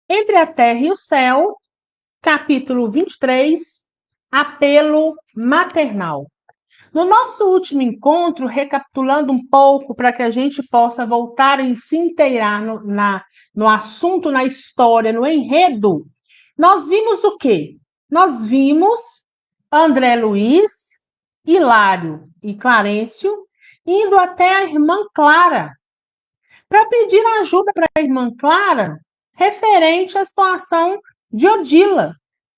Entre a Terra e o Céu, capítulo 23, apelo maternal. No nosso último encontro, recapitulando um pouco para que a gente possa voltar e se inteirar no assunto, na história, no enredo, nós vimos o quê? Nós vimos André Luiz, Hilário e Clarencio indo até a irmã Clara para pedir ajuda para a irmã Clara referente à situação de Odila,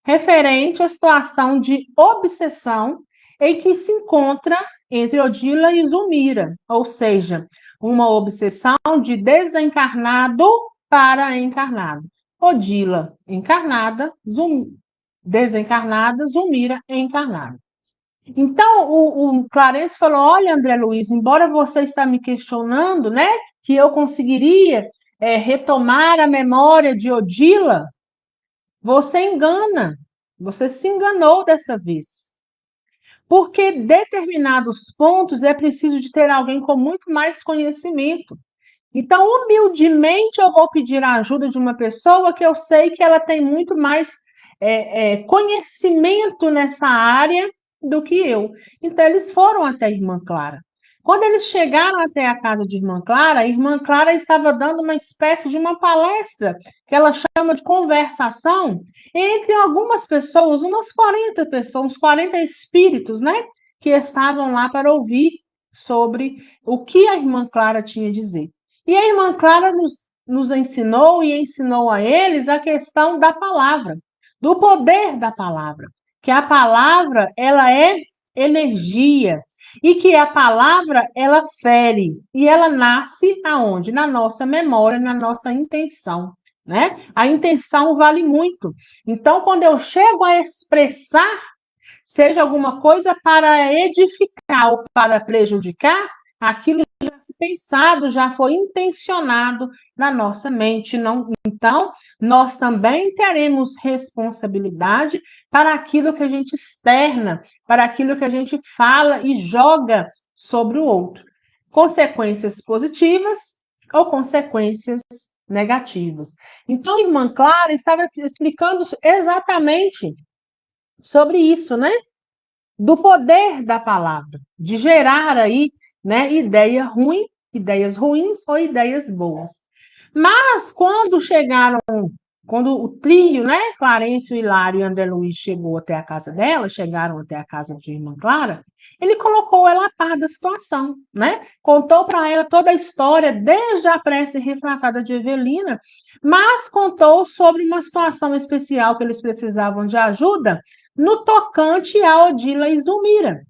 referente à situação de obsessão em que se encontra entre Odila e Zulmira, ou seja, uma obsessão de desencarnado para encarnado. Odila encarnada, desencarnada, Zulmira encarnada. Então, o Clarence falou: olha, André Luiz, embora você está me questionando, né, que eu conseguiria retomar a memória de Odila, você engana, você se enganou dessa vez. Porque determinados pontos é preciso de ter alguém com muito mais conhecimento. Então, humildemente, eu vou pedir a ajuda de uma pessoa que eu sei que ela tem muito mais conhecimento nessa área do que eu. Então, eles foram até a irmã Clara. Quando eles chegaram até a casa de irmã Clara, a irmã Clara estava dando uma espécie de uma palestra, que ela chama de conversação, entre algumas pessoas, umas 40 pessoas, uns 40 espíritos, né? Que estavam lá para ouvir sobre o que a irmã Clara tinha a dizer. E a irmã Clara nos ensinou e ensinou a eles a questão da palavra, do poder da palavra, que a palavra ela é energia e que a palavra ela fere e ela nasce aonde? Na nossa memória, na nossa intenção, né? A intenção vale muito. Então, quando eu chego a expressar, seja alguma coisa para edificar ou para prejudicar, aquilo já foi pensado, já foi intencionado na nossa mente. Não, então, nós também teremos responsabilidade para aquilo que a gente externa, para aquilo que a gente fala e joga sobre o outro. Consequências positivas ou consequências negativas. Então, a irmã Clara estava explicando exatamente sobre isso, né? Do poder da palavra, de gerar aí, né, ideias ruins ou ideias boas. Mas quando o trio, né, Clarencio, Hilário e André Luiz chegou até a casa dela, chegaram até a casa de irmã Clara, ele colocou ela a par da situação, né? Contou para ela toda a história, desde a prece retratada de Evelina, mas contou sobre uma situação especial que eles precisavam de ajuda no tocante a Odila e Zulmira.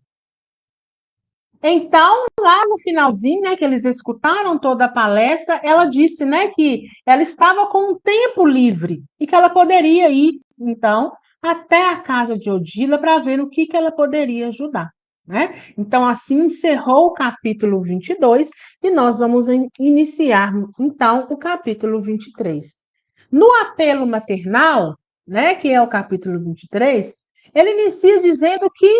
Então, lá no finalzinho, né, que eles escutaram toda a palestra, ela disse, né, que ela estava com um tempo livre e que ela poderia ir, então, até a casa de Odila para ver o que ela poderia ajudar, né? Então, assim encerrou o capítulo 22 e nós vamos iniciar, então, o capítulo 23. No apelo maternal, né, que é o capítulo 23, ele inicia dizendo que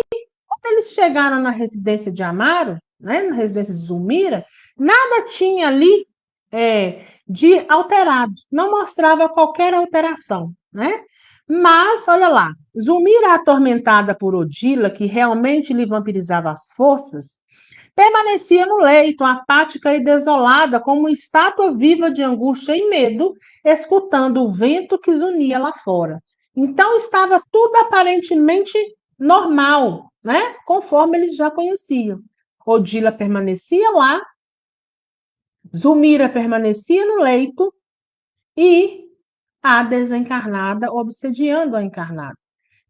quando eles chegaram na residência de Amaro, né, na residência de Zulmira, nada tinha ali de alterado, não mostrava qualquer alteração, né? Mas, olha lá, Zulmira, atormentada por Odila, que realmente lhe vampirizava as forças, permanecia no leito, apática e desolada, como uma estátua viva de angústia e medo, escutando o vento que zunia lá fora. Então estava tudo aparentemente normal, né? Conforme eles já conheciam. Odila permanecia lá, Zulmira permanecia no leito e a desencarnada obsediando a encarnada.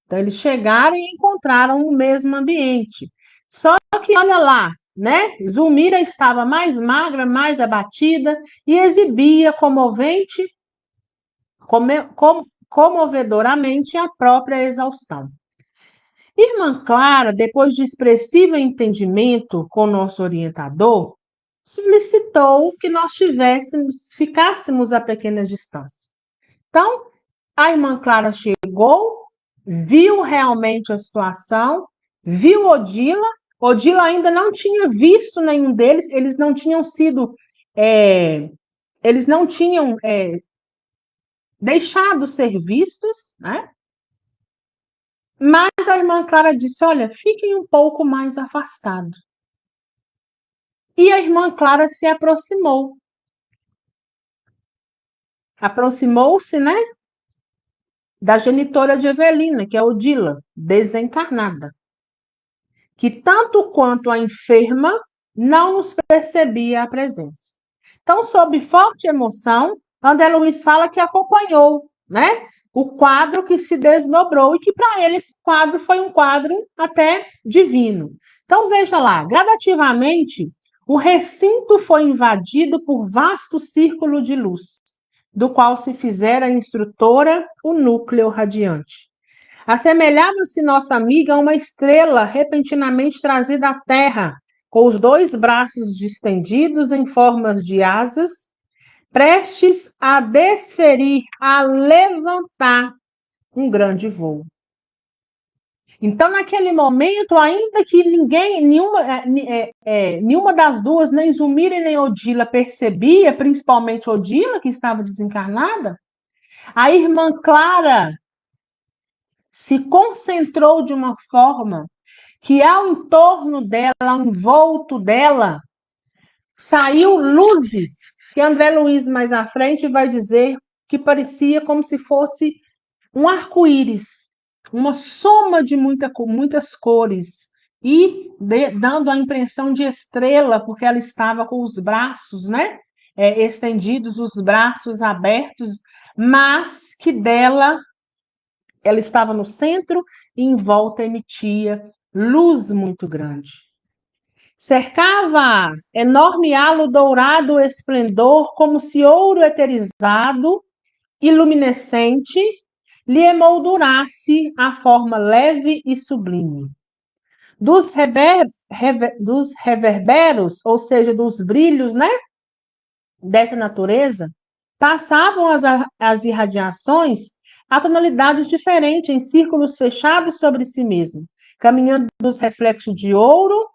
Então eles chegaram e encontraram o mesmo ambiente. Só que olha lá, né? Zulmira estava mais magra, mais abatida e exibia comovedoramente a própria exaustão. Irmã Clara, depois de expressivo entendimento com nosso orientador, solicitou que nós ficássemos a pequena distância. Então, a irmã Clara chegou, viu realmente a situação, viu Odila. Odila ainda não tinha visto nenhum deles, eles não tinham sido, eles não tinham deixado ser vistos, né? Mas a irmã Clara disse: olha, fiquem um pouco mais afastados. E a irmã Clara se aproximou. Aproximou-se, né, da genitora de Evelina, que é Odila, desencarnada, que tanto quanto a enferma não nos percebia a presença. Então, sob forte emoção, André Luiz fala que acompanhou, né, o quadro que se desdobrou e que para ele esse quadro foi um quadro até divino. Então, veja lá, gradativamente, o recinto foi invadido por vasto círculo de luz, do qual se fizera a instrutora o núcleo radiante. Assemelhava-se nossa amiga a uma estrela repentinamente trazida à terra, com os dois braços estendidos em formas de asas, prestes a desferir, a levantar um grande voo. Então, naquele momento, ainda que nenhuma das duas, nem Zulmira e nem Odila, percebia, principalmente Odila, que estava desencarnada, a irmã Clara se concentrou de uma forma que ao entorno dela, ao envolto dela, saiu luzes, que André Luiz mais à frente vai dizer que parecia como se fosse um arco-íris, uma soma de muitas cores, e dando a impressão de estrela, porque ela estava com os braços, né, estendidos, os braços abertos, mas que dela ela estava no centro e em volta emitia luz muito grande. Cercava enorme halo dourado esplendor, como se ouro eterizado e luminescente lhe emoldurasse a forma leve e sublime. Dos reverberos, ou seja, dos brilhos, né, dessa natureza, passavam as irradiações a tonalidades diferentes, em círculos fechados sobre si mesmo, caminhando dos reflexos de ouro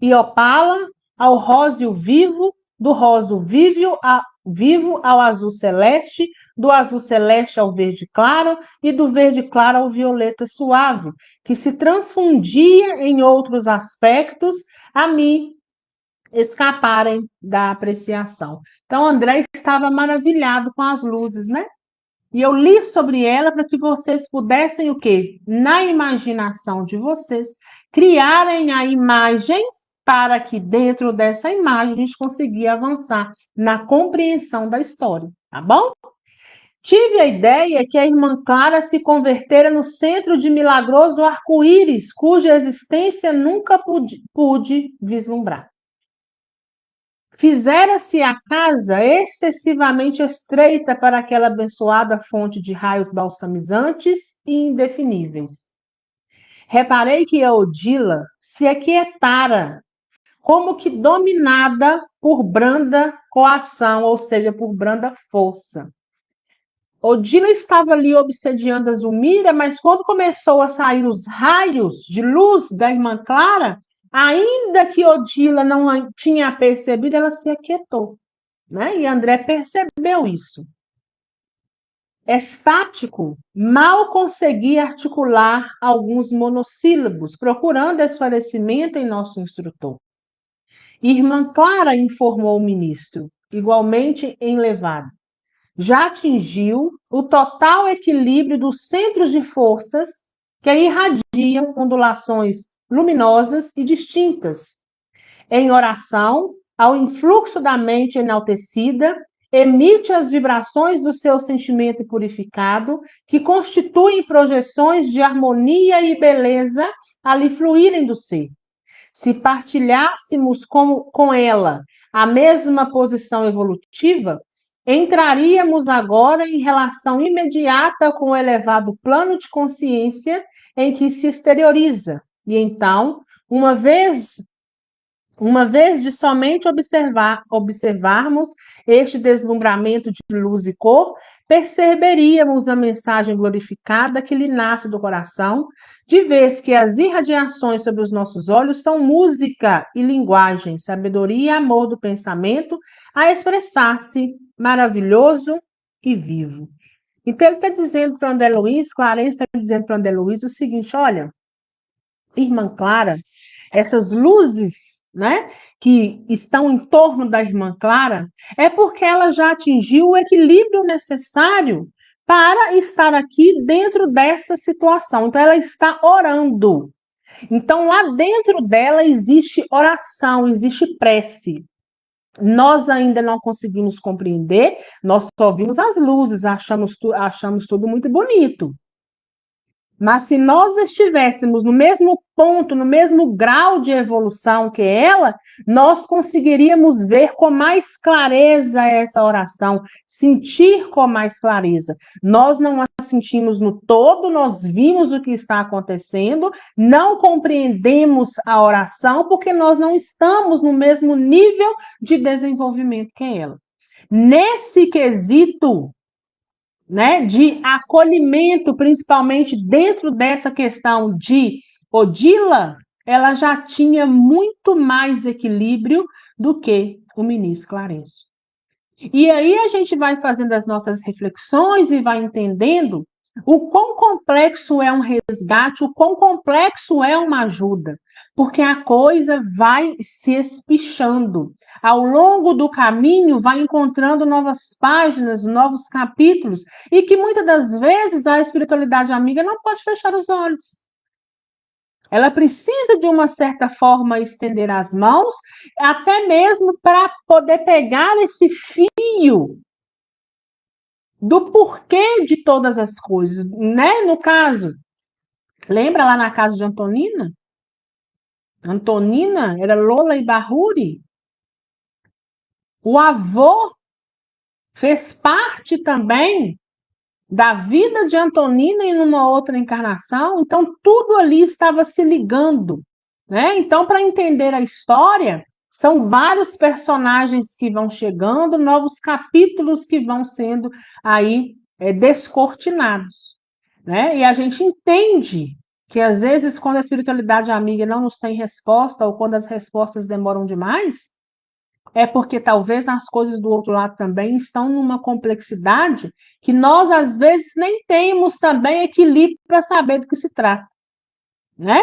e opala ao róseo vivo, do róseo vivo ao azul celeste, do azul celeste ao verde claro e do verde claro ao violeta suave, que se transfundia em outros aspectos a mim escaparem da apreciação. Então, André estava maravilhado com as luzes, né? E eu li sobre ela para que vocês pudessem o quê? Na imaginação de vocês, criarem a imagem para que dentro dessa imagem a gente consiga avançar na compreensão da história, tá bom? Tive a ideia que a irmã Clara se convertera no centro de milagroso arco-íris, cuja existência nunca pude vislumbrar. Fizera-se a casa excessivamente estreita para aquela abençoada fonte de raios balsamizantes e indefiníveis. Reparei que a Odila se aquietara, como que dominada por branda coação, ou seja, por branda força. Odila estava ali obsediando a Zulmira, mas quando começou a sair os raios de luz da irmã Clara, ainda que Odila não tinha percebido, ela se aquietou, né? E André percebeu isso. Estático, mal conseguia articular alguns monossílabos, procurando esclarecimento em nosso instrutor. Irmã Clara, informou o ministro, igualmente enlevado, já atingiu o total equilíbrio dos centros de forças que irradiam ondulações luminosas e distintas. Em oração, ao influxo da mente enaltecida, emite as vibrações do seu sentimento purificado, que constituem projeções de harmonia e beleza a lhe fluírem do ser. Se partilhássemos com ela a mesma posição evolutiva, entraríamos agora em relação imediata com o elevado plano de consciência em que se exterioriza. E então, uma vez de somente observarmos este deslumbramento de luz e cor, perceberíamos a mensagem glorificada que lhe nasce do coração, de vez que as irradiações sobre os nossos olhos são música e linguagem, sabedoria e amor do pensamento a expressar-se maravilhoso e vivo. Então, ele está dizendo para André Luiz, Clarence está dizendo para André Luiz o seguinte: olha, irmã Clara, essas luzes, né, que estão em torno da irmã Clara, é porque ela já atingiu o equilíbrio necessário para estar aqui dentro dessa situação. Então, ela está orando. Então, lá dentro dela existe oração, existe prece. Nós ainda não conseguimos compreender, nós só vimos as luzes, achamos tudo muito bonito. Mas se nós estivéssemos no mesmo ponto, no mesmo grau de evolução que ela, nós conseguiríamos ver com mais clareza essa oração, sentir com mais clareza. Nós não a sentimos no todo, nós vimos o que está acontecendo, não compreendemos a oração porque nós não estamos no mesmo nível de desenvolvimento que ela. Nesse quesito, né, de acolhimento, principalmente dentro dessa questão de Odila, ela já tinha muito mais equilíbrio do que o ministro Clarencio. E aí a gente vai fazendo as nossas reflexões e vai entendendo o quão complexo é um resgate, o quão complexo é uma ajuda, porque a coisa vai se espichando. Ao longo do caminho, vai encontrando novas páginas, novos capítulos, e que muitas das vezes a espiritualidade amiga não pode fechar os olhos. Ela precisa, de uma certa forma, estender as mãos, até mesmo para poder pegar esse fio do porquê de todas as coisas, né? No caso, lembra lá na casa de Antonina? Antonina era Lola e Bahuri. O avô fez parte também da vida de Antonina em uma outra encarnação, então tudo ali estava se ligando, né? Então, para entender a história, são vários personagens que vão chegando, novos capítulos que vão sendo aí descortinados, né? E a gente entende que às vezes quando a espiritualidade amiga não nos tem resposta ou quando as respostas demoram demais, é porque talvez as coisas do outro lado também estão numa complexidade que nós, às vezes, nem temos também equilíbrio para saber do que se trata, né?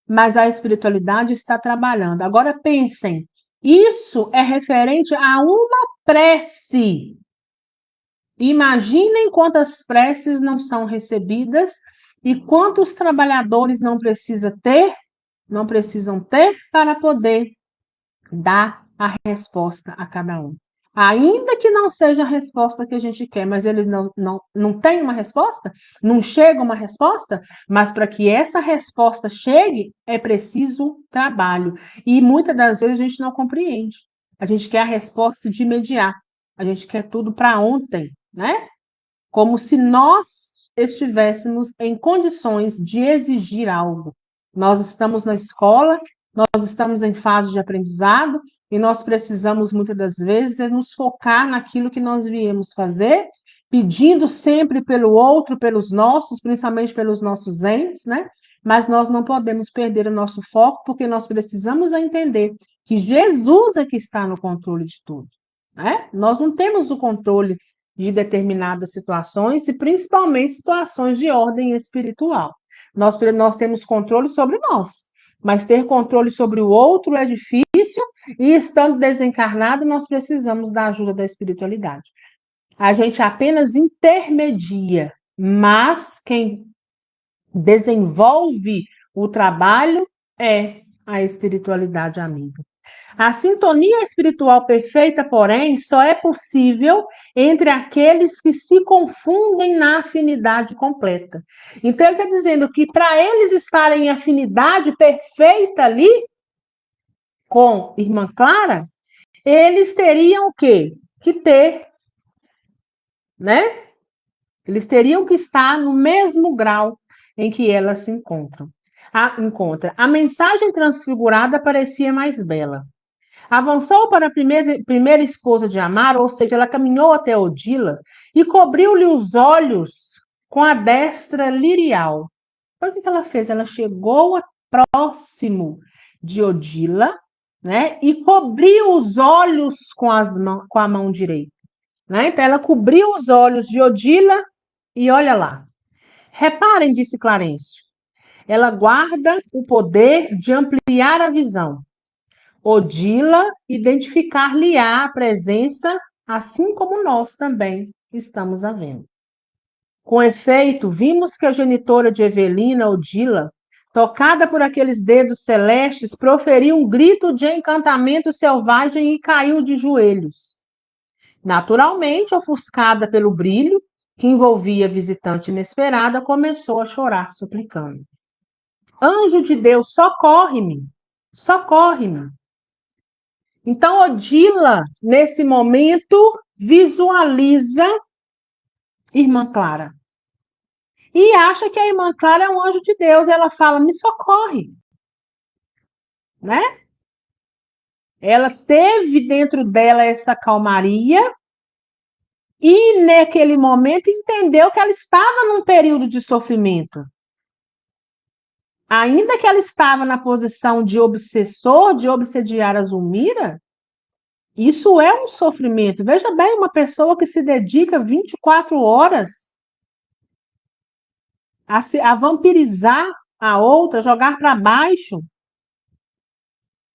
Mas a espiritualidade está trabalhando. Agora, pensem, isso é referente a uma prece. Imaginem quantas preces não são recebidas e quantos trabalhadores não precisam ter para poder dar a resposta a cada um. Ainda que não seja a resposta que a gente quer, mas ele não tem uma resposta, não chega uma resposta, mas para que essa resposta chegue, é preciso trabalho. E muitas das vezes a gente não compreende. A gente quer a resposta de imediato. A gente quer tudo para ontem, né? Como se nós estivéssemos em condições de exigir algo. Nós estamos na escola, nós estamos em fase de aprendizado e nós precisamos, muitas das vezes, nos focar naquilo que nós viemos fazer, pedindo sempre pelo outro, pelos nossos, principalmente pelos nossos entes, né? Mas nós não podemos perder o nosso foco, porque nós precisamos entender que Jesus é que está no controle de tudo, né? Nós não temos o controle de determinadas situações, e principalmente situações de ordem espiritual. Nós temos controle sobre nós, mas ter controle sobre o outro é difícil, e estando desencarnado, nós precisamos da ajuda da espiritualidade. A gente apenas intermedia, mas quem desenvolve o trabalho é a espiritualidade amiga. A sintonia espiritual perfeita, porém, só é possível entre aqueles que se confundem na afinidade completa. Então, ele está dizendo que para eles estarem em afinidade perfeita ali com Irmã Clara, eles teriam o quê? Que ter, né? Eles teriam que estar no mesmo grau em que elas se encontram. A mensagem transfigurada parecia mais bela. Avançou para a primeira esposa de Amaro, ou seja, ela caminhou até Odila e cobriu-lhe os olhos com a destra lirial. Então, o que ela fez? Ela chegou próximo de Odila, né, e cobriu os olhos com a mão direita. Né? Então, ela cobriu os olhos de Odila E olha lá. Reparem, disse Clarencio, ela guarda o poder de ampliar a visão. Odila identificar-lhe-á a presença, assim como nós também estamos a vendo. Com efeito, vimos que a genitora de Evelina, Odila, tocada por aqueles dedos celestes, proferiu um grito de encantamento selvagem e caiu de joelhos. Naturalmente, ofuscada pelo brilho que envolvia a visitante inesperada, começou a chorar, suplicando: Anjo de Deus, socorre-me! Socorre-me! Então, Odila, nesse momento, visualiza Irmã Clara. E acha que a Irmã Clara é um anjo de Deus. Ela fala, me socorre. Né? Ela teve dentro dela essa calmaria e, naquele momento, entendeu que ela estava num período de sofrimento. Ainda que ela estava na posição de obsessor, de obsediar a Zulmira, isso é um sofrimento. Veja bem, uma pessoa que se dedica 24 horas a vampirizar a outra, jogar para baixo,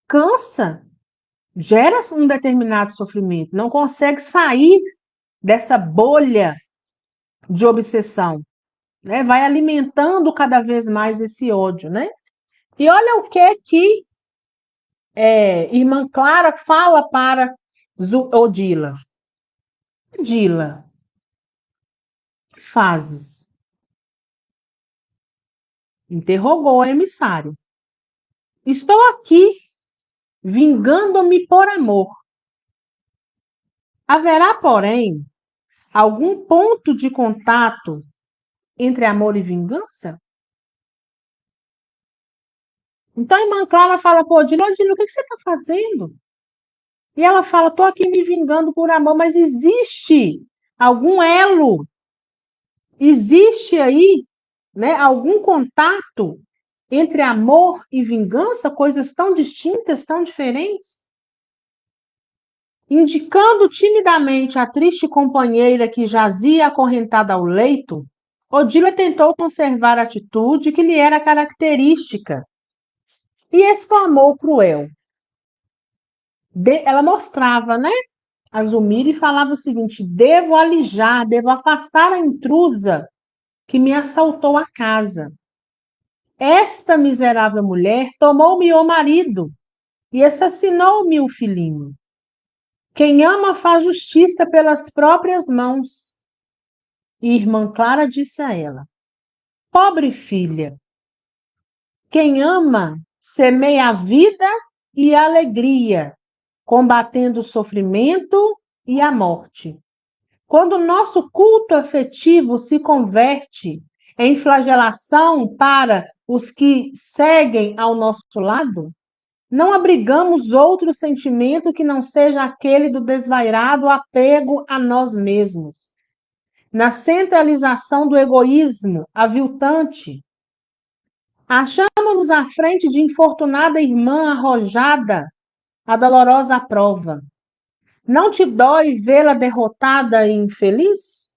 cansa, gera um determinado sofrimento, não consegue sair dessa bolha de obsessão, né? Vai alimentando cada vez mais esse ódio, né? E olha o que Irmã Clara fala para Odila. Odila, que fazes? Interrogou o emissário. Estou aqui, vingando-me por amor. Haverá, porém, algum ponto de contato entre amor e vingança? Então a irmã Clara fala, pô, Odila, o que você está fazendo? E ela fala, estou aqui me vingando por amor, mas existe algum elo, existe aí, né, algum contato entre amor e vingança, coisas tão distintas, tão diferentes? Indicando timidamente a triste companheira que jazia acorrentada ao leito, Odila tentou conservar a atitude que lhe era característica e exclamou cruel. Ela mostrava, né, a Zulmira e falava o seguinte: devo alijar, devo afastar a intrusa que me assaltou a casa. Esta miserável mulher tomou-me o marido e assassinou-me o filhinho. Quem ama faz justiça pelas próprias mãos. E irmã Clara disse a ela: pobre filha, quem ama semeia a vida e a alegria, combatendo o sofrimento e a morte. Quando o nosso culto afetivo se converte em flagelação para os que seguem ao nosso lado, não abrigamos outro sentimento que não seja aquele do desvairado apego a nós mesmos, na centralização do egoísmo aviltante. Achamos-nos à frente de infortunada irmã arrojada à dolorosa prova. Não te dói vê-la derrotada e infeliz?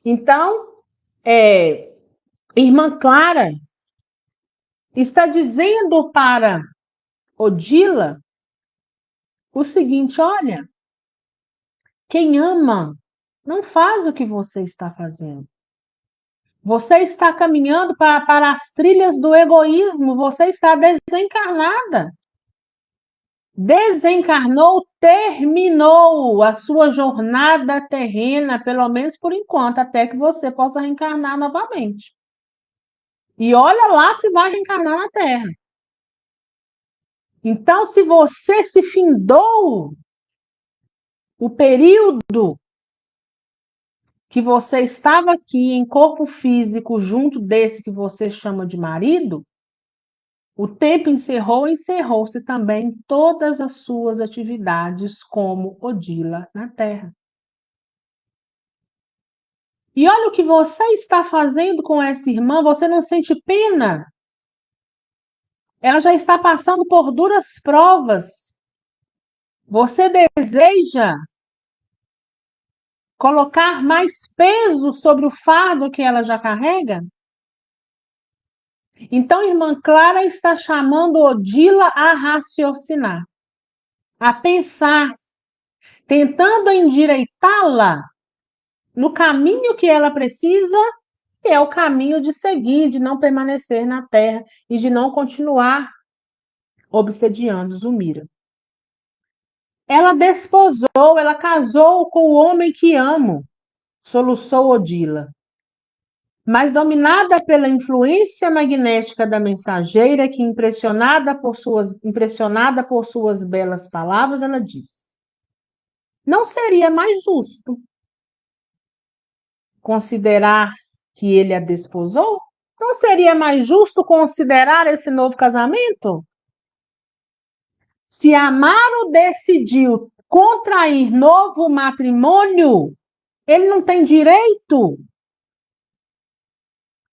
Então, irmã Clara está dizendo para Odila o seguinte: olha, quem ama não faz o que você está fazendo. Você está caminhando para as trilhas do egoísmo, você está desencarnada. Desencarnou, terminou a sua jornada terrena, pelo menos por enquanto, até que você possa reencarnar novamente. E olha lá se vai reencarnar na Terra. Então, se você se findou o período que você estava aqui em corpo físico junto desse que você chama de marido, o tempo encerrou, encerrou-se também todas as suas atividades como Odila na Terra. E olha o que você está fazendo com essa irmã, você não sente pena? Ela já está passando por duras provas. Você deseja Colocar mais peso sobre o fardo que ela já carrega? Então, irmã Clara está chamando Odila a raciocinar, a pensar, tentando endireitá-la no caminho que ela precisa, que é o caminho de seguir, de não permanecer na terra e de não continuar obsediando Zulmira. Ela desposou, ela casou com o homem que amo, soluçou Odila. Mas dominada pela influência magnética da mensageira, que impressionada por suas belas palavras, ela disse: não seria mais justo considerar que ele a desposou? Não seria mais justo considerar esse novo casamento? Se Amaro decidiu contrair novo matrimônio, ele não tem direito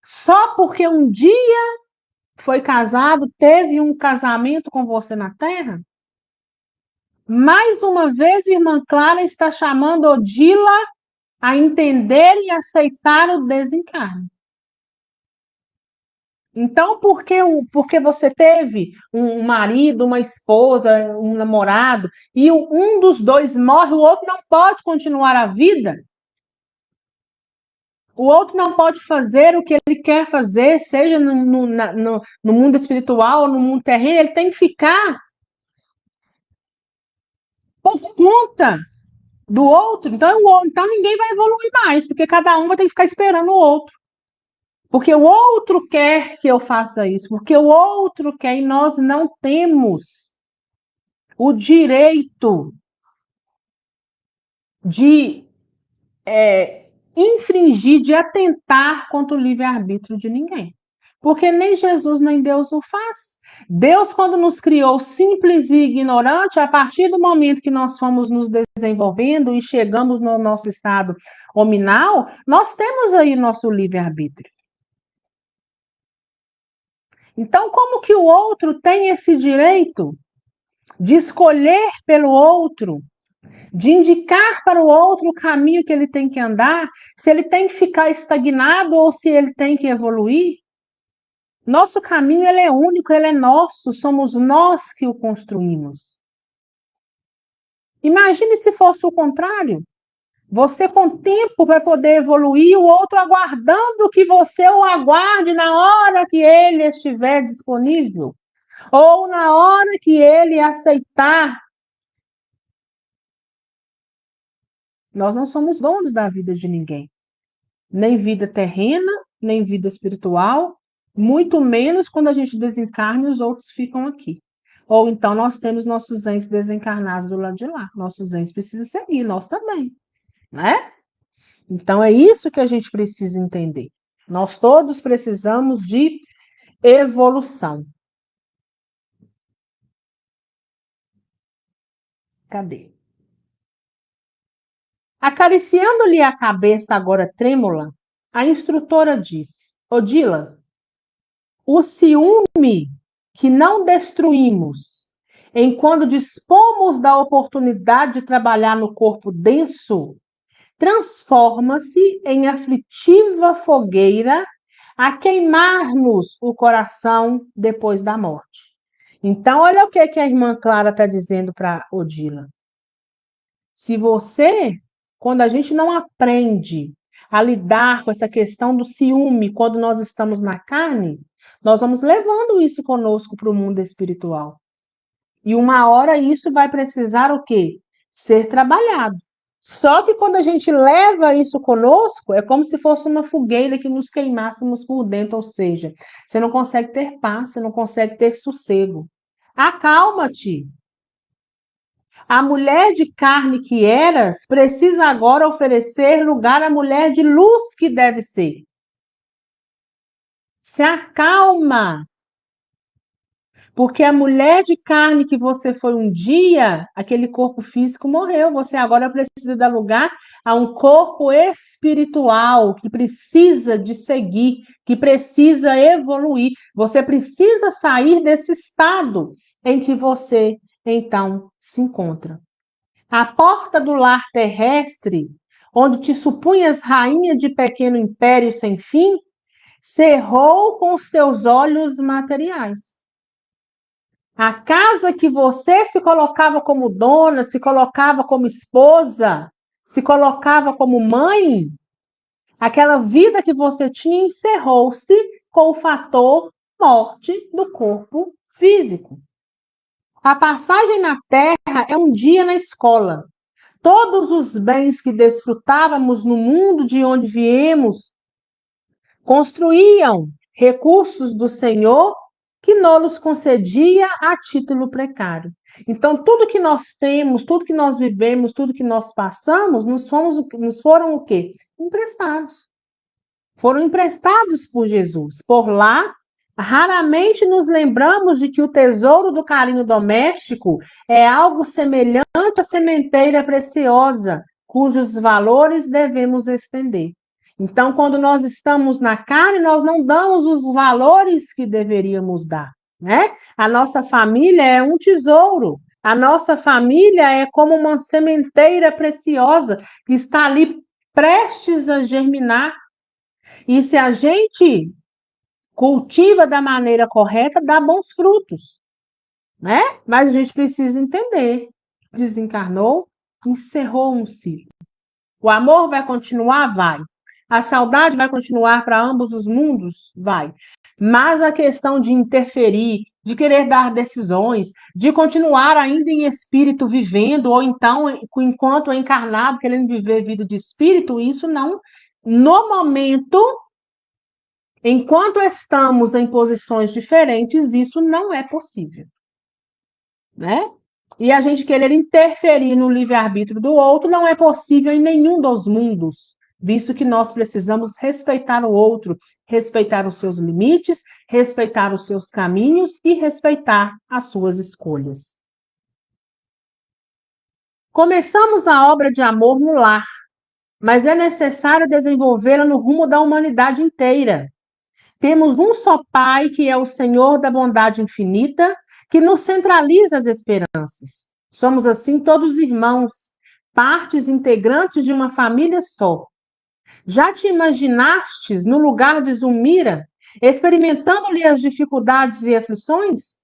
só porque um dia foi casado, teve um casamento com você na terra? Mais uma vez, irmã Clara está chamando Odila a entender e aceitar o desencarne. Então, porque você teve um marido, uma esposa, um namorado, e um dos dois morre, o outro não pode continuar a vida? O outro não pode fazer o que ele quer fazer, seja no mundo espiritual ou no mundo terreno, ele tem que ficar por conta do outro. Então ninguém vai evoluir mais, porque cada um vai ter que ficar esperando o outro. Porque o outro quer que eu faça isso, porque o outro quer, e nós não temos o direito de infringir, de atentar contra o livre-arbítrio de ninguém. Porque nem Jesus nem Deus o faz. Deus, quando nos criou simples e ignorante, a partir do momento que nós fomos nos desenvolvendo e chegamos no nosso estado hominal, nós temos aí nosso livre-arbítrio. Então, como que o outro tem esse direito de escolher pelo outro, de indicar para o outro o caminho que ele tem que andar, se ele tem que ficar estagnado ou se ele tem que evoluir? Nosso caminho, ele é único, ele é nosso, somos nós que o construímos. Imagine se fosse o contrário. Você com tempo para poder evoluir, o outro aguardando que você o aguarde na hora que ele estiver disponível, ou na hora que ele aceitar. Nós não somos donos da vida de ninguém, nem vida terrena, nem vida espiritual, muito menos quando a gente desencarna e os outros ficam aqui. Ou então nós temos entes desencarnados do lado de lá. Nossos entes precisam seguir, nós também, né? Então é isso que a gente precisa entender. Nós todos precisamos de evolução. Cadê? Acariciando-lhe a cabeça agora trêmula, a instrutora disse: Odila, o ciúme que não destruímos enquanto dispomos da oportunidade de trabalhar no corpo denso, transforma-se em aflitiva fogueira a queimar-nos o coração depois da morte. Então, olha o que a irmã Clara está dizendo para Odila. Se você, quando a gente não aprende a lidar com essa questão do ciúme quando nós estamos na carne, nós vamos levando isso conosco para o mundo espiritual. E uma hora isso vai precisar o quê? Ser trabalhado. Só que quando a gente leva isso conosco, é como se fosse uma fogueira que nos queimássemos por dentro, ou seja, você não consegue ter paz, você não consegue ter sossego. Acalma-te. A mulher de carne que eras precisa agora oferecer lugar à mulher de luz que deve ser. Se acalma. Porque a mulher de carne que você foi um dia, aquele corpo físico morreu. Você agora precisa dar lugar a um corpo espiritual que precisa de seguir, que precisa evoluir. Você precisa sair desse estado em que você, então, se encontra. A porta do lar terrestre, onde te supunhas rainha de pequeno império sem fim, cerrou com os teus olhos materiais. A casa que você se colocava como dona, se colocava como esposa, se colocava como mãe, aquela vida que você tinha encerrou-se com o fator morte do corpo físico. A passagem na Terra é um dia na escola. Todos os bens que desfrutávamos no mundo de onde viemos construíam recursos do Senhor que nos concedia a título precário. Então, tudo que nós temos, tudo que nós vivemos, tudo que nós passamos, nos foram o quê? Emprestados. Foram emprestados por Jesus. Por lá, raramente nos lembramos de que o tesouro do carinho doméstico é algo semelhante à sementeira preciosa, cujos valores devemos estender. Então, quando nós estamos na carne, nós não damos os valores que deveríamos dar, né? A nossa família é um tesouro. A nossa família é como uma sementeira preciosa que está ali prestes a germinar. E se a gente cultiva da maneira correta, dá bons frutos, né? Mas a gente precisa entender. Desencarnou, encerrou um ciclo. O amor vai continuar? Vai. A saudade vai continuar para ambos os mundos? Vai. Mas a questão de interferir, de querer dar decisões, de continuar ainda em espírito vivendo, ou então, enquanto encarnado, querendo viver vida de espírito, isso não, no momento, enquanto estamos em posições diferentes, isso não é possível, né? E a gente querer interferir no livre-arbítrio do outro não é possível em nenhum dos mundos, visto que nós precisamos respeitar o outro, respeitar os seus limites, respeitar os seus caminhos e respeitar as suas escolhas. Começamos a obra de amor no lar, mas é necessário desenvolvê-la no rumo da humanidade inteira. Temos um só Pai, que é o Senhor da bondade infinita, que nos centraliza as esperanças. Somos, assim, todos irmãos, partes integrantes de uma família só. Já te imaginastes no lugar de Zulmira, experimentando-lhe as dificuldades e aflições?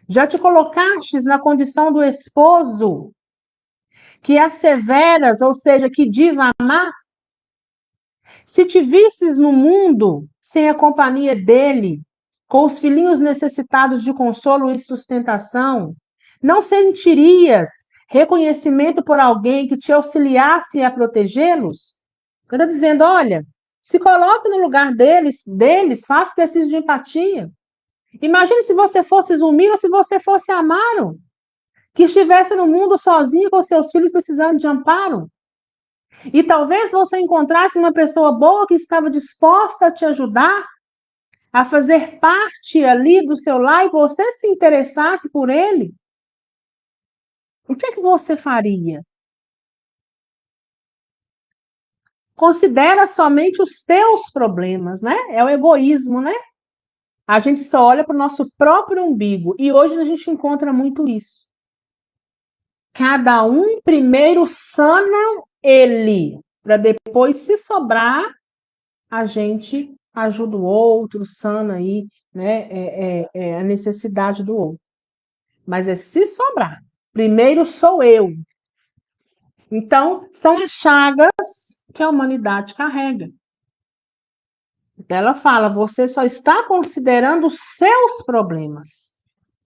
Já te colocastes na condição do esposo, que asseveras, ou seja, que diz amar? Se te visses no mundo sem a companhia dele, com os filhinhos necessitados de consolo e sustentação, não sentirias reconhecimento por alguém que te auxiliasse a protegê-los? Está dizendo, olha, se coloque no lugar deles, faça exercício de empatia. Imagine se você fosse Zulmira ou se você fosse Amaro, que estivesse no mundo sozinho com seus filhos precisando de amparo. E talvez você encontrasse uma pessoa boa que estava disposta a te ajudar, a fazer parte ali do seu lar e você se interessasse por ele. O que é que você faria? Considera somente os teus problemas, né? É o egoísmo, né? A gente só olha para o nosso próprio umbigo. E hoje a gente encontra muito isso. Cada um primeiro sana ele, para depois, se sobrar, a gente ajuda o outro, sana aí, né, a necessidade do outro. Mas é se sobrar. Primeiro sou eu. Então, são as chagas que a humanidade carrega. Ela fala, você só está considerando os seus problemas.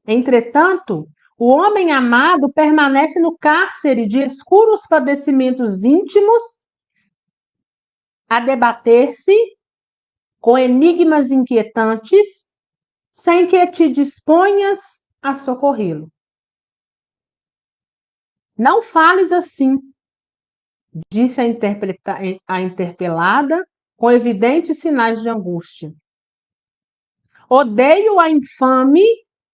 Entretanto, o homem amado permanece no cárcere de escuros padecimentos íntimos, a debater-se com enigmas inquietantes, sem que te disponhas a socorrê-lo. Não fales assim, disse a interpelada, com evidentes sinais de angústia. Odeio a infame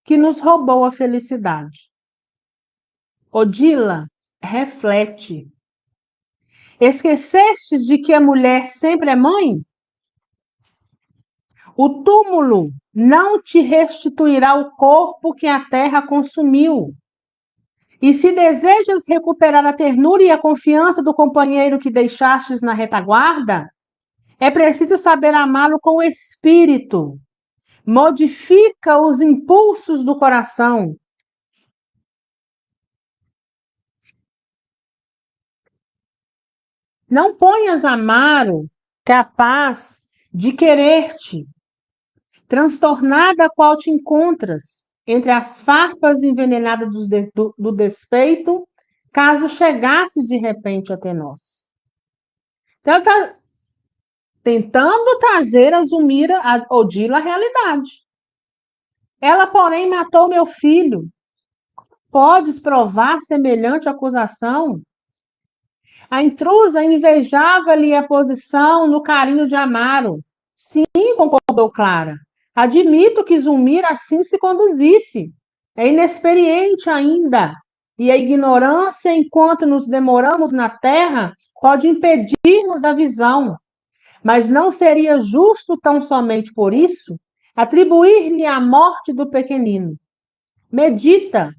que nos roubou a felicidade. Odila, reflete. Esquecestes de que a mulher sempre é mãe? O túmulo não te restituirá o corpo que a terra consumiu. E se desejas recuperar a ternura e a confiança do companheiro que deixastes na retaguarda, é preciso saber amá-lo com o espírito. Modifica os impulsos do coração. Não ponhas amaro capaz de querer-te, transtornada a qual te encontras, entre as farpas envenenadas do despeito, caso chegasse de repente até nós. Então, ela está tentando trazer a Zulmira, a Odila, à realidade. Ela, porém, matou meu filho. Podes provar semelhante acusação? A intrusa invejava-lhe a posição no carinho de Amaro. Sim, concordou Clara. Admito que Zulmira assim se conduzisse. É inexperiente ainda. E a ignorância, enquanto nos demoramos na terra, pode impedir-nos a visão. Mas não seria justo, tão somente por isso, atribuir-lhe a morte do pequenino. Medita.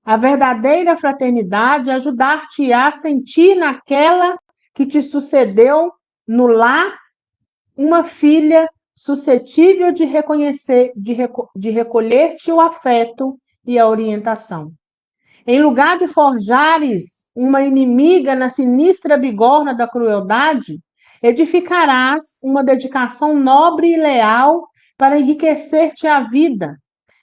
A verdadeira fraternidade ajudar-te-á a sentir naquela que te sucedeu no lar uma filha suscetível de reconhecer, de recolher-te o afeto e a orientação. Em lugar de forjares uma inimiga na sinistra bigorna da crueldade, edificarás uma dedicação nobre e leal para enriquecer-te a vida,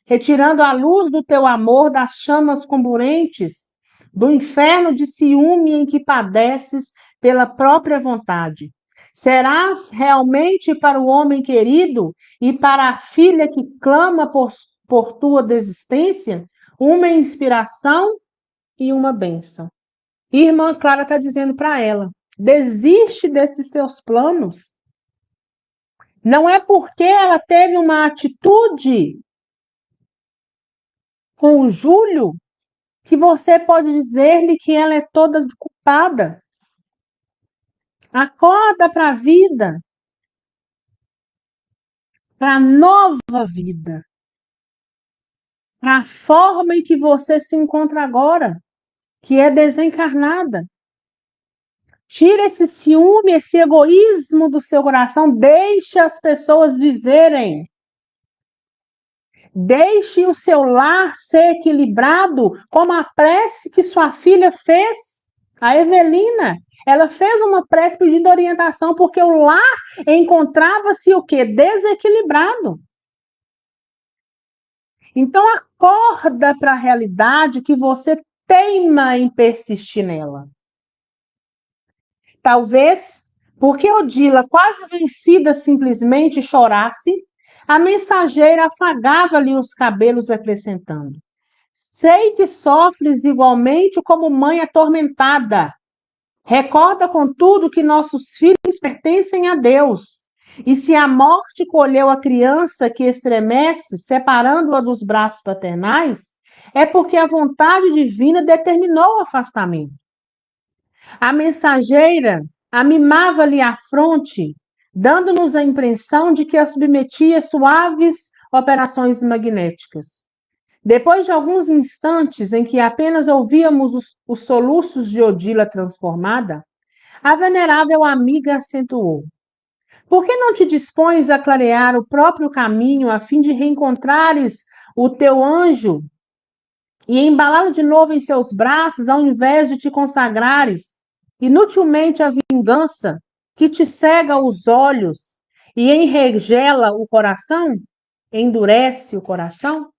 retirando a luz do teu amor das chamas comburentes do inferno de ciúme em que padeces pela própria vontade. Serás realmente para o homem querido e para a filha que clama por tua desistência uma inspiração e uma bênção. Irmã Clara está dizendo para ela: desiste desses seus planos. Não é porque ela teve uma atitude com o Júlio que você pode dizer-lhe que ela é toda culpada. Acorda para a vida, para a nova vida, para a forma em que você se encontra agora, que é desencarnada. Tira esse ciúme, esse egoísmo do seu coração, deixe as pessoas viverem. Deixe o seu lar ser equilibrado, como a prece que sua filha fez, a Evelina. Ela fez uma prece pedindo orientação, porque o lar encontrava-se o quê? Desequilibrado. Então acorda para a realidade que você teima em persistir nela. Talvez porque Odila, quase vencida, simplesmente chorasse, a mensageira afagava-lhe os cabelos, acrescentando: sei que sofres igualmente como mãe atormentada. Recorda, contudo, que nossos filhos pertencem a Deus. E se a morte colheu a criança que estremece, separando-a dos braços paternais, é porque a vontade divina determinou o afastamento. A mensageira amimava-lhe a fronte, dando-nos a impressão de que a submetia a suaves operações magnéticas. Depois de alguns instantes em que apenas ouvíamos os soluços de Odila transformada, a venerável amiga acentuou: por que não te dispões a clarear o próprio caminho a fim de reencontrares o teu anjo e embalá-lo de novo em seus braços, ao invés de te consagrares inutilmente à vingança que te cega os olhos e enregela o coração? Endurece o coração?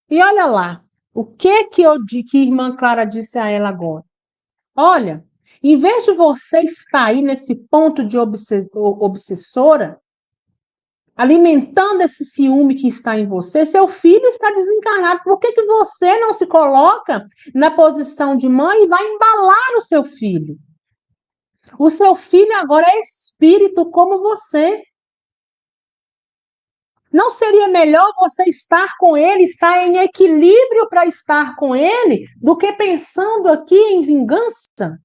E olha lá, o que irmã Clara disse a ela agora? Olha, em vez de você estar aí nesse ponto de obsessora, alimentando esse ciúme que está em você, seu filho está desencarnado. Por que você não se coloca na posição de mãe e vai embalar o seu filho? O seu filho agora é espírito como você. Não seria melhor você estar com ele, estar em equilíbrio para estar com ele, do que pensando aqui em vingança?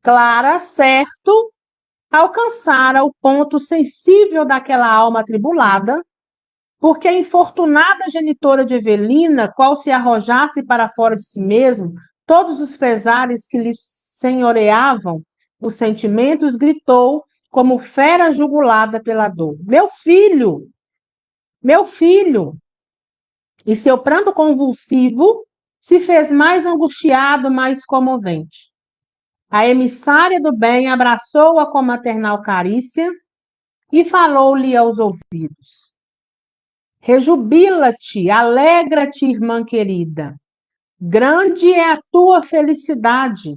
Clara, certo, alcançara o ponto sensível daquela alma atribulada, porque a infortunada genitora de Evelina, qual se arrojasse para fora de si mesmo, todos os pesares que lhe senhoreavam os sentimentos, gritou como fera jugulada pela dor: meu filho! Meu filho! E seu pranto convulsivo se fez mais angustiado, mais comovente. A emissária do bem abraçou-a com maternal carícia e falou-lhe aos ouvidos: rejubila-te, alegra-te, irmã querida. Grande é a tua felicidade.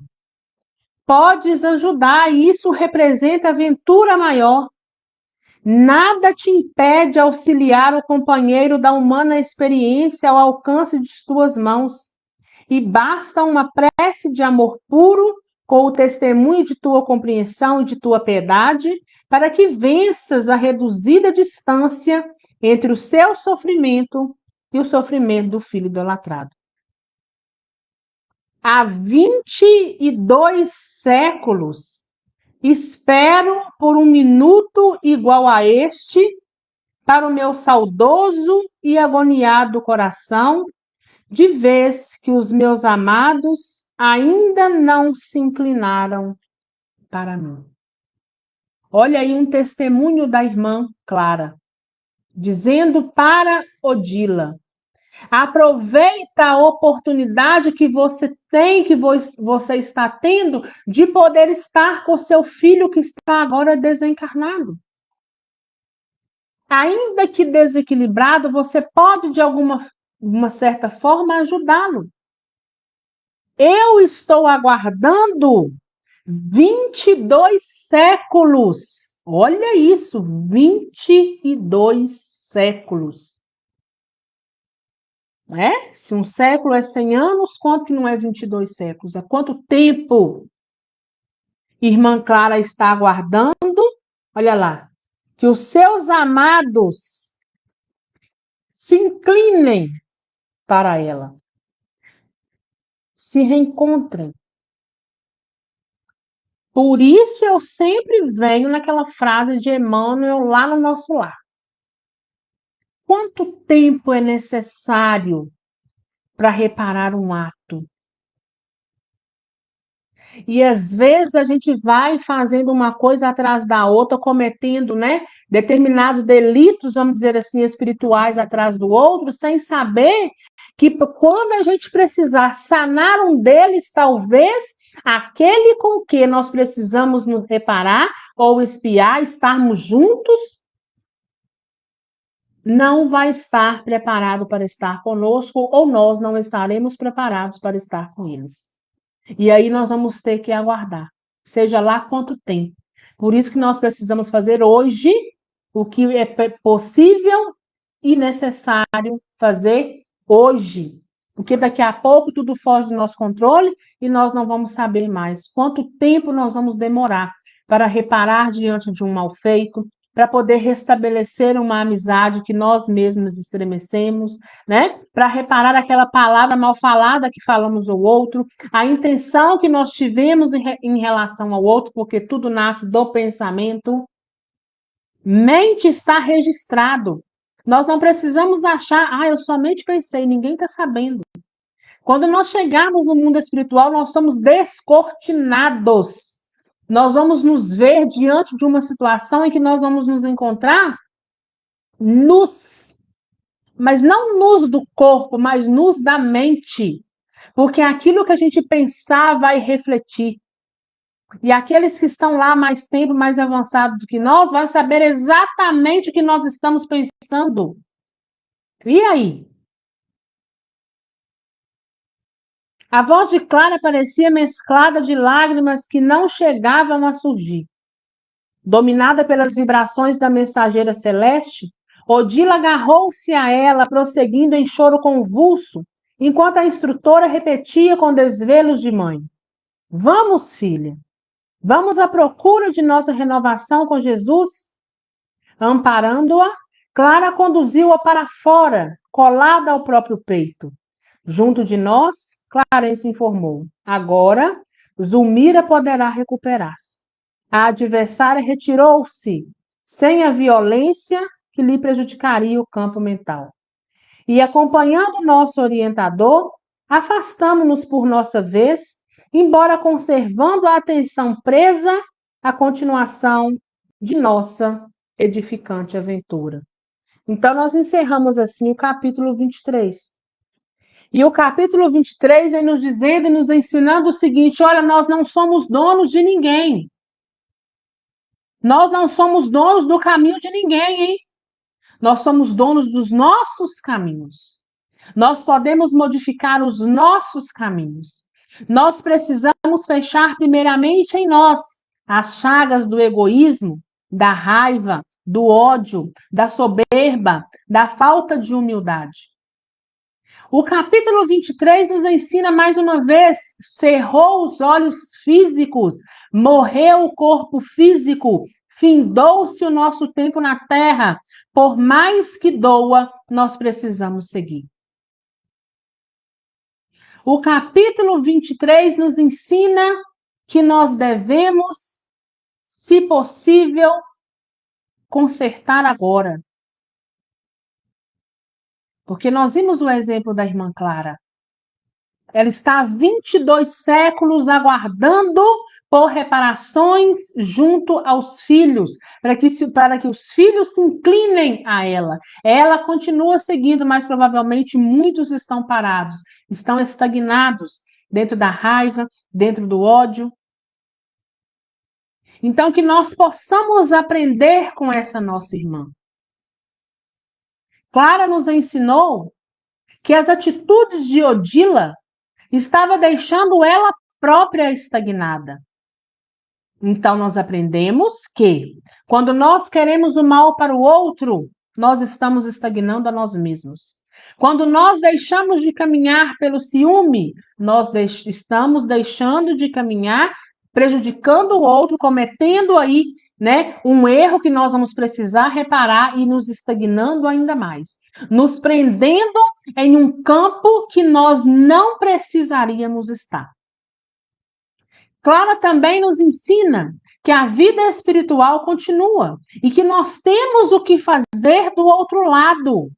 Podes ajudar, e isso representa aventura maior. Nada te impede auxiliar o companheiro da humana experiência ao alcance de tuas mãos. E basta uma prece de amor puro, com o testemunho de tua compreensão e de tua piedade, para que venças a reduzida distância entre o seu sofrimento e o sofrimento do filho idolatrado. Há 22 séculos espero por um minuto igual a este para o meu saudoso e agoniado coração, de vez que os meus amados ainda não se inclinaram para mim. Olha aí um testemunho da irmã Clara, dizendo para Odila: aproveita a oportunidade que você tem, que você está tendo, de poder estar com seu filho que está agora desencarnado. Ainda que desequilibrado, você pode, de uma certa forma, ajudá-lo. Eu estou aguardando 22 séculos. Olha isso, 22 séculos. É? Se um século é 100 anos, quanto que não é 22 séculos? Há quanto tempo irmã Clara está aguardando? Olha lá, que os seus amados se inclinem para ela, se reencontrem. Por isso eu sempre venho naquela frase de Emmanuel lá no nosso lar. Quanto tempo é necessário para reparar um ato? E às vezes a gente vai fazendo uma coisa atrás da outra, cometendo, né, determinados delitos, vamos dizer assim, espirituais atrás do outro, sem saber que quando a gente precisar sanar um deles, talvez aquele com que nós precisamos nos reparar ou espiar, estarmos juntos, não vai estar preparado para estar conosco, ou nós não estaremos preparados para estar com eles. E aí nós vamos ter que aguardar, seja lá quanto tempo. Por isso que nós precisamos fazer hoje o que é possível e necessário fazer hoje. Porque daqui a pouco tudo foge do nosso controle e nós não vamos saber mais quanto tempo nós vamos demorar para reparar diante de um mal feito, para poder restabelecer uma amizade que nós mesmos estremecemos, né? Para reparar aquela palavra mal falada que falamos ao outro, a intenção que nós tivemos em relação ao outro, porque tudo nasce do pensamento. Mente está registrado. Nós não precisamos achar, eu somente pensei, ninguém está sabendo. Quando nós chegarmos no mundo espiritual, nós somos descortinados. Nós vamos nos ver diante de uma situação em que nós vamos nos encontrar nus, mas não nus do corpo, mas nus da mente. Porque aquilo que a gente pensar vai refletir. E aqueles que estão lá mais tempo, mais avançados do que nós, vão saber exatamente o que nós estamos pensando. E aí? A voz de Clara parecia mesclada de lágrimas que não chegavam a surgir. Dominada pelas vibrações da mensageira celeste, Odila agarrou-se a ela, prosseguindo em choro convulso, enquanto a instrutora repetia com desvelos de mãe: vamos, filha, vamos à procura de nossa renovação com Jesus? Amparando-a, Clara conduziu-a para fora, colada ao próprio peito. Junto de nós, Clarence informou: agora, Zulmira poderá recuperar-se. A adversária retirou-se, sem a violência que lhe prejudicaria o campo mental. E acompanhando o nosso orientador, afastamo-nos por nossa vez, embora conservando a atenção presa à continuação de nossa edificante aventura. Então, nós encerramos assim o capítulo 23. E o capítulo 23 vem nos dizendo e nos ensinando o seguinte: olha, nós não somos donos de ninguém. Nós não somos donos do caminho de ninguém, hein? Nós somos donos dos nossos caminhos. Nós podemos modificar os nossos caminhos. Nós precisamos fechar primeiramente em nós as chagas do egoísmo, da raiva, do ódio, da soberba, da falta de humildade. O capítulo 23 nos ensina mais uma vez: cerrou os olhos físicos, morreu o corpo físico, findou-se o nosso tempo na terra. Por mais que doa, nós precisamos seguir. O capítulo 23 nos ensina que nós devemos, se possível, consertar agora. Porque nós vimos o exemplo da irmã Clara. Ela está há 22 séculos aguardando por reparações junto aos filhos, para que os filhos se inclinem a ela. Ela continua seguindo, mas provavelmente muitos estão parados, estão estagnados dentro da raiva, dentro do ódio. Então, que nós possamos aprender com essa nossa irmã. Clara nos ensinou que as atitudes de Odila estava deixando ela própria estagnada. Então, nós aprendemos que, quando nós queremos o mal para o outro, nós estamos estagnando a nós mesmos. Quando nós deixamos de caminhar pelo ciúme, nós estamos deixando de caminhar, prejudicando o outro, cometendo aí, né, um erro que nós vamos precisar reparar e nos estagnando ainda mais. Nos prendendo em um campo que nós não precisaríamos estar. Clara também nos ensina que a vida espiritual continua e que nós temos o que fazer do outro lado.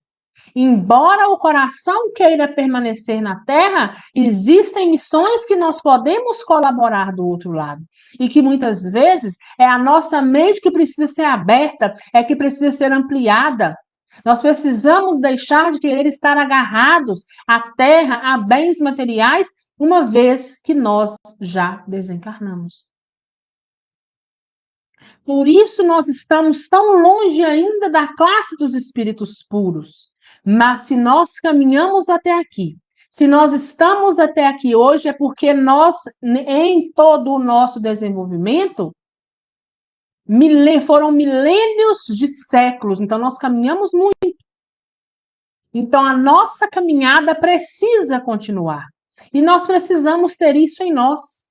Embora o coração queira permanecer na terra, existem missões que nós podemos colaborar do outro lado. E que muitas vezes é a nossa mente que precisa ser aberta, é que precisa ser ampliada. Nós precisamos deixar de querer estar agarrados à terra, a bens materiais, uma vez que nós já desencarnamos. Por isso nós estamos tão longe ainda da classe dos espíritos puros. Mas se nós caminhamos até aqui, se nós estamos até aqui hoje, é porque nós, em todo o nosso desenvolvimento, foram milênios de séculos. Então nós caminhamos muito. Então a nossa caminhada precisa continuar. E nós precisamos ter isso em nós.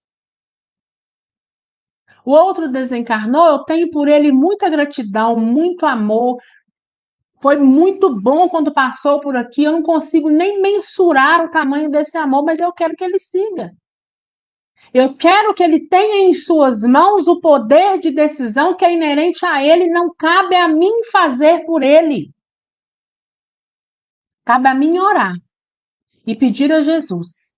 O outro desencarnou, eu tenho por ele muita gratidão, muito amor. Foi muito bom quando passou por aqui. Eu não consigo nem mensurar o tamanho desse amor, mas eu quero que ele siga. Eu quero que ele tenha em suas mãos o poder de decisão que é inerente a ele. Não cabe a mim fazer por ele. Cabe a mim orar e pedir a Jesus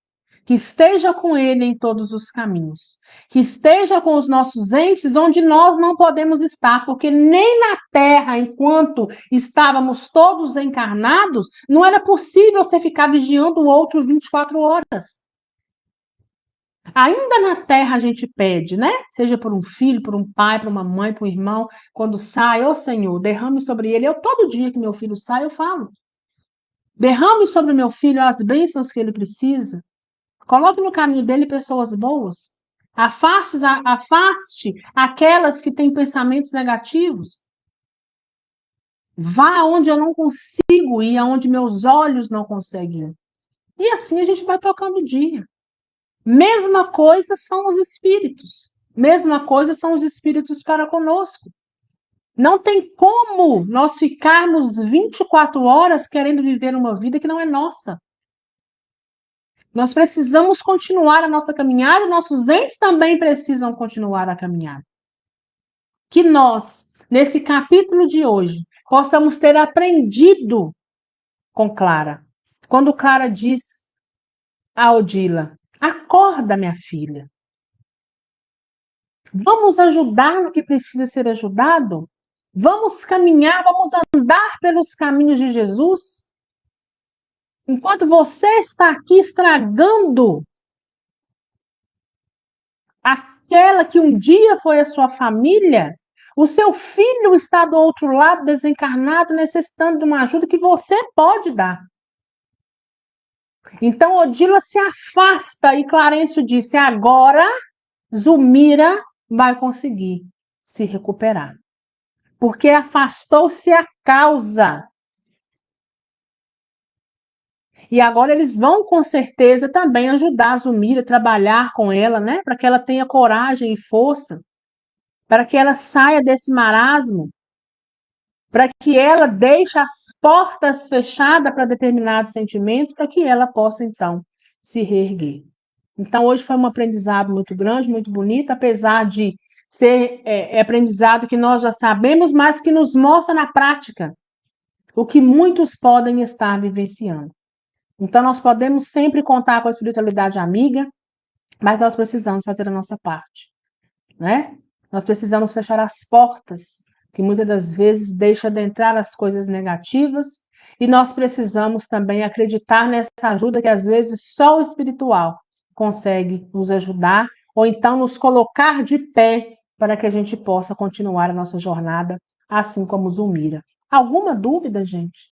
que esteja com ele em todos os caminhos, que esteja com os nossos entes onde nós não podemos estar, porque nem na Terra, enquanto estávamos todos encarnados, não era possível você ficar vigiando o outro 24 horas. Ainda na Terra a gente pede, né? Seja por um filho, por um pai, por uma mãe, por um irmão, quando sai, ô Senhor, derrame sobre ele. Eu, todo dia que meu filho sai, eu falo. Derrame sobre o meu filho as bênçãos que ele precisa. Coloque no caminho dele pessoas boas. Afaste aquelas que têm pensamentos negativos. Vá onde eu não consigo ir, aonde meus olhos não conseguem ir. E assim a gente vai tocando o dia. Mesma coisa são os espíritos. Mesma coisa são os espíritos para conosco. Não tem como nós ficarmos 24 horas querendo viver uma vida que não é nossa. Nós precisamos continuar a nossa caminhada, nossos entes também precisam continuar a caminhada. Que nós, nesse capítulo de hoje, possamos ter aprendido com Clara. Quando Clara diz a Odila: acorda, minha filha. Vamos ajudar no que precisa ser ajudado? Vamos caminhar, vamos andar pelos caminhos de Jesus? Enquanto você está aqui estragando aquela que um dia foi a sua família, o seu filho está do outro lado, desencarnado, necessitando de uma ajuda que você pode dar. Então Odila se afasta e Clarencio disse: agora Zulmira vai conseguir se recuperar. Porque afastou-se a causa. E agora eles vão, com certeza, também ajudar a Zulmira, trabalhar com ela, né? Para que ela tenha coragem e força, para que ela saia desse marasmo, para que ela deixe as portas fechadas para determinados sentimentos, para que ela possa, então, se reerguer. Então, hoje foi um aprendizado muito grande, muito bonito, apesar de ser aprendizado que nós já sabemos, mas que nos mostra na prática o que muitos podem estar vivenciando. Então, nós podemos sempre contar com a espiritualidade amiga, mas nós precisamos fazer a nossa parte, né? Nós precisamos fechar as portas, que muitas das vezes deixa de entrar as coisas negativas, e nós precisamos também acreditar nessa ajuda que às vezes só o espiritual consegue nos ajudar, ou então nos colocar de pé para que a gente possa continuar a nossa jornada, assim como Zulmira. Alguma dúvida, gente?